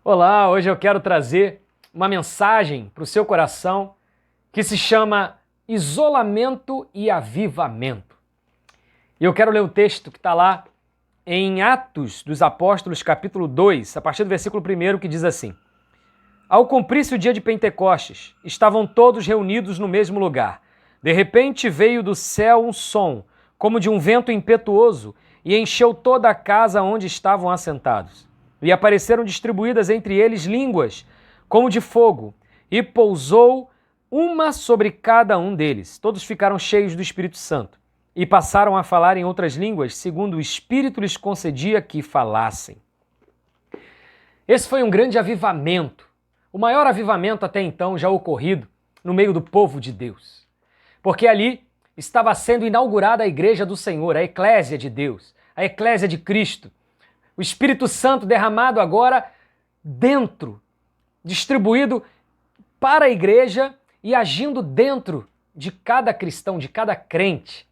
Olá, hoje eu quero trazer uma mensagem para o seu coração que se chama Isolamento e Avivamento. E eu quero ler um texto que está lá em Atos dos Apóstolos, capítulo 2, a partir do versículo 1, que diz assim: Ao cumprir-se o dia de Pentecostes, estavam todos reunidos no mesmo lugar. De repente veio do céu um som, como de um vento impetuoso, e encheu toda a casa onde estavam assentados. E apareceram distribuídas entre eles línguas, como de fogo, e pousou uma sobre cada um deles. Todos ficaram cheios do Espírito Santo e passaram a falar em outras línguas, segundo o Espírito lhes concedia que falassem. Esse foi um grande avivamento, o maior avivamento até então já ocorrido no meio do povo de Deus. Porque ali estava sendo inaugurada a igreja do Senhor, a eclésia de Deus, a eclésia de Cristo. O Espírito Santo derramado agora dentro, distribuído para a igreja e agindo dentro de cada cristão, de cada crente.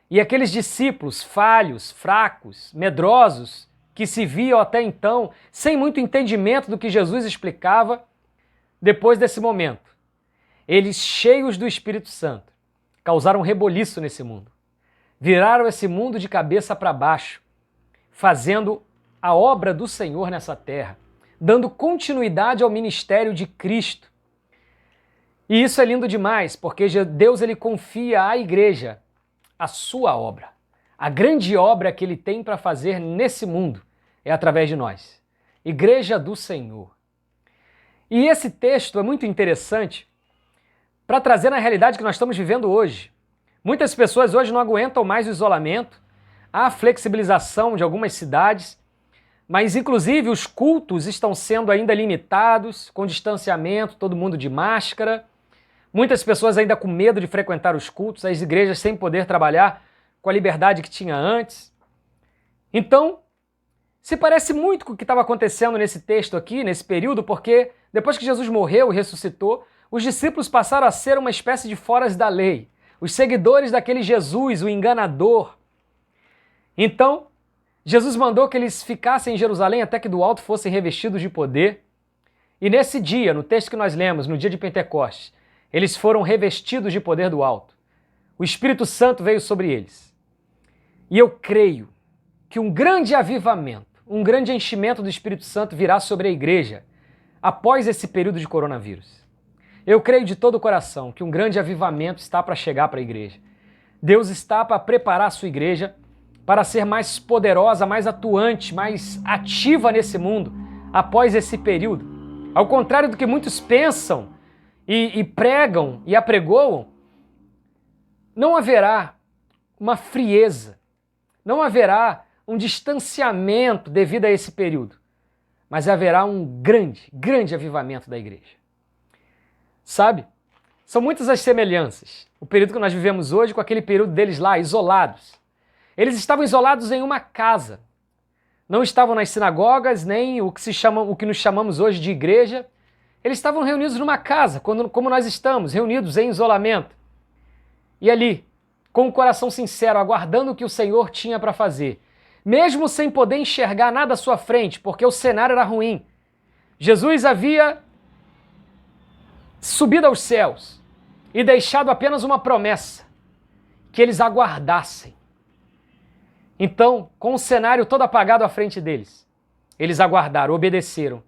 E aqueles discípulos falhos, fracos, medrosos, que se viam até então sem muito entendimento do que Jesus explicava, depois desse momento, eles cheios do Espírito Santo, causaram reboliço nesse mundo. Viraram esse mundo de cabeça para baixo, fazendo a obra do Senhor nessa terra, dando continuidade ao ministério de Cristo. E isso é lindo demais, porque Deus ele confia à igreja a sua obra. A grande obra que ele tem para fazer nesse mundo é através de nós. Igreja do Senhor. E esse texto é muito interessante para trazer na realidade que nós estamos vivendo hoje. Muitas pessoas hoje não aguentam mais o isolamento, a flexibilização de algumas cidades, mas inclusive os cultos estão sendo ainda limitados, com distanciamento, todo mundo de máscara. Muitas pessoas ainda com medo de frequentar os cultos, as igrejas sem poder trabalhar com a liberdade que tinha antes. Então, se parece muito com o que estava acontecendo nesse texto aqui, nesse período, porque depois que Jesus morreu e ressuscitou, os discípulos passaram a ser uma espécie de foras da lei, os seguidores daquele Jesus, o enganador. Então, Jesus mandou que eles ficassem em Jerusalém até que do alto fossem revestidos de poder. E nesse dia, no texto que nós lemos, no dia de Pentecostes, eles foram revestidos de poder do alto. O Espírito Santo veio sobre eles. E eu creio que um grande avivamento, um grande enchimento do Espírito Santo virá sobre a igreja após esse período de coronavírus. Eu creio de todo o coração que um grande avivamento está para chegar para a igreja. Deus está para preparar a sua igreja para ser mais poderosa, mais atuante, mais ativa nesse mundo após esse período. Ao contrário do que muitos pensam e pregam e apregoam, não haverá uma frieza, não haverá um distanciamento devido a esse período, mas haverá um grande avivamento da igreja. Sabe? São muitas as semelhanças, o período que nós vivemos hoje com aquele período deles lá, isolados. Eles estavam isolados em uma casa. Não estavam nas sinagogas, nem o que nos chamamos hoje de igreja. Eles estavam reunidos numa casa, como nós estamos, reunidos em isolamento. E ali, com o coração sincero, aguardando o que o Senhor tinha para fazer. Mesmo sem poder enxergar nada à sua frente, porque o cenário era ruim. Jesus havia subido aos céus e deixado apenas uma promessa, que eles aguardassem. Então, com o cenário todo apagado à frente deles, eles aguardaram, obedeceram,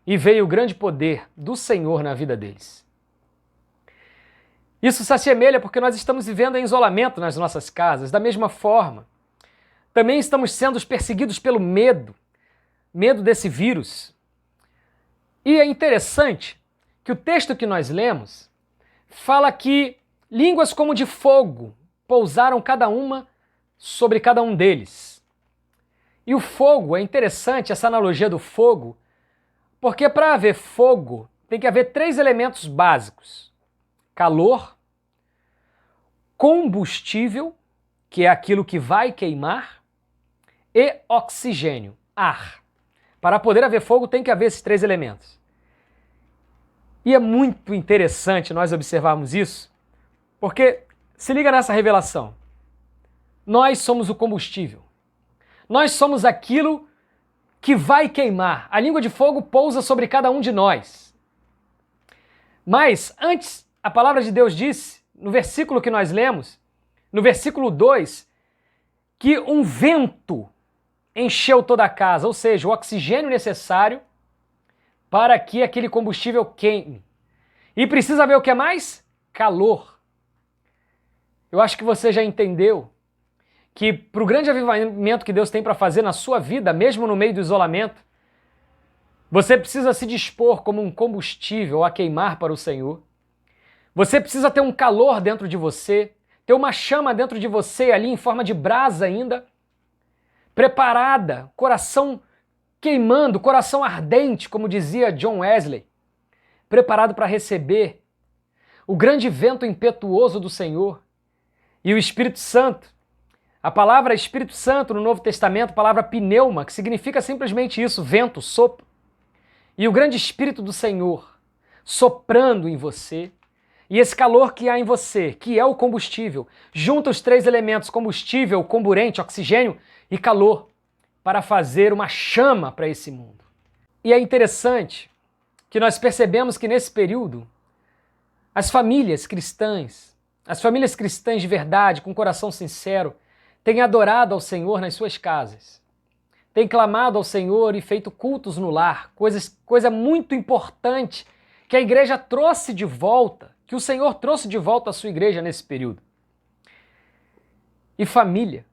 e veio o grande poder do Senhor na vida deles. Isso se assemelha porque nós estamos vivendo em isolamento nas nossas casas, da mesma forma. Também estamos sendo perseguidos pelo medo desse vírus. E é interessante que o texto que nós lemos fala que línguas como de fogo pousaram cada uma sobre cada um deles. E o fogo, é interessante essa analogia do fogo, porque para haver fogo tem que haver 3 elementos básicos: calor, combustível, que é aquilo que vai queimar, e oxigênio, ar. Para poder haver fogo tem que haver esses 3 elementos. E é muito interessante nós observarmos isso, porque se liga nessa revelação. Nós somos o combustível. Nós somos aquilo que vai queimar. A língua de fogo pousa sobre cada um de nós. Mas antes, a palavra de Deus disse, no versículo que nós lemos, no versículo 2, que um vento encheu toda a casa, ou seja, o oxigênio necessário para que aquele combustível queime. E precisa haver o que mais? Calor. Eu acho que você já entendeu que para o grande avivamento que Deus tem para fazer na sua vida, mesmo no meio do isolamento, você precisa se dispor como um combustível a queimar para o Senhor. Você precisa ter um calor dentro de você, ter uma chama dentro de você ali em forma de brasa ainda, preparada, coração queimando, coração ardente, como dizia John Wesley, preparado para receber o grande vento impetuoso do Senhor e o Espírito Santo. A palavra Espírito Santo no Novo Testamento, a palavra pneuma, que significa simplesmente isso, vento, sopro. E o grande Espírito do Senhor soprando em você. E esse calor que há em você, que é o combustível, junta os três elementos, combustível, comburente, oxigênio e calor, para fazer uma chama para esse mundo. E é interessante que nós percebemos que nesse período, as famílias cristãs de verdade, com coração sincero, têm adorado ao Senhor nas suas casas, têm clamado ao Senhor e feito cultos no lar, coisa muito importante que a igreja trouxe de volta, que o Senhor trouxe de volta à sua igreja nesse período. E família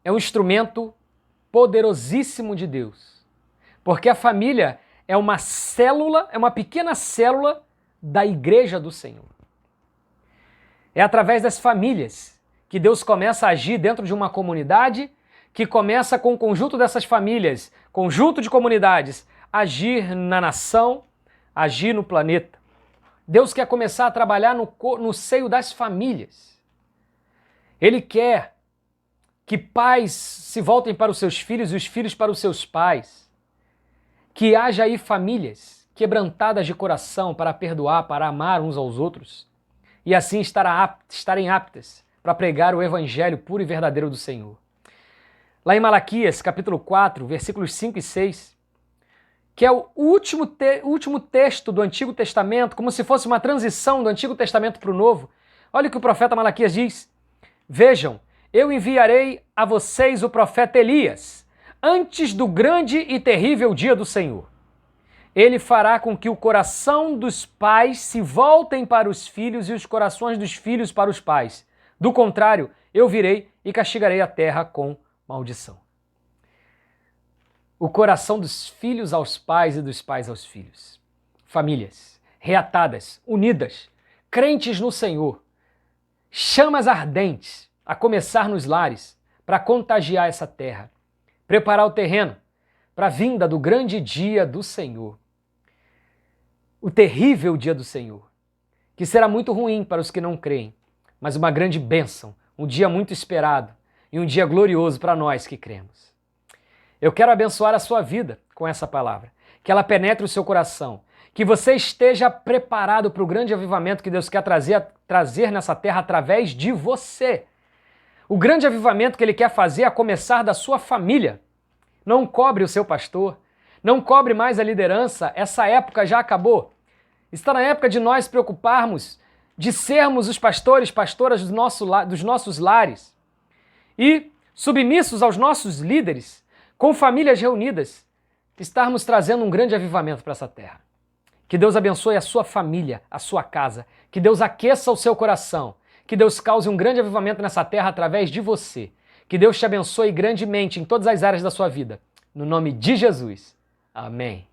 é um instrumento poderosíssimo de Deus, porque a família é uma célula, é uma pequena célula da igreja do Senhor. É através das famílias que Deus começa a agir dentro de uma comunidade, que começa com o conjunto dessas famílias, conjunto de comunidades, agir na nação, agir no planeta. Deus quer começar a trabalhar no seio das famílias. Ele quer que pais se voltem para os seus filhos e os filhos para os seus pais. Que haja aí famílias quebrantadas de coração para perdoar, para amar uns aos outros e assim estarem aptas para pregar o evangelho puro e verdadeiro do Senhor. Lá em Malaquias, capítulo 4, versículos 5 e 6, que é o último texto do Antigo Testamento, como se fosse uma transição do Antigo Testamento para o Novo. Olha o que o profeta Malaquias diz. Vejam, eu enviarei a vocês o profeta Elias, antes do grande e terrível dia do Senhor. Ele fará com que o coração dos pais se voltem para os filhos e os corações dos filhos para os pais. Do contrário, eu virei e castigarei a terra com maldição. O coração dos filhos aos pais e dos pais aos filhos. Famílias reatadas, unidas, crentes no Senhor, chamas ardentes, a começar nos lares, para contagiar essa terra, preparar o terreno para a vinda do grande dia do Senhor. O terrível dia do Senhor, que será muito ruim para os que não creem, mas uma grande bênção, um dia muito esperado e um dia glorioso para nós que cremos. Eu quero abençoar a sua vida com essa palavra, que ela penetre o seu coração, que você esteja preparado para o grande avivamento que Deus quer trazer nessa terra através de você. O grande avivamento que Ele quer fazer a começar da sua família. Não cobre o seu pastor, não cobre mais a liderança, essa época já acabou. Está na época de nós preocuparmos, de sermos os pastores, pastoras dos nossos lares e submissos aos nossos líderes, com famílias reunidas, estarmos trazendo um grande avivamento para essa terra. Que Deus abençoe a sua família, a sua casa, que Deus aqueça o seu coração, que Deus cause um grande avivamento nessa terra através de você. Que Deus te abençoe grandemente em todas as áreas da sua vida. No nome de Jesus. Amém.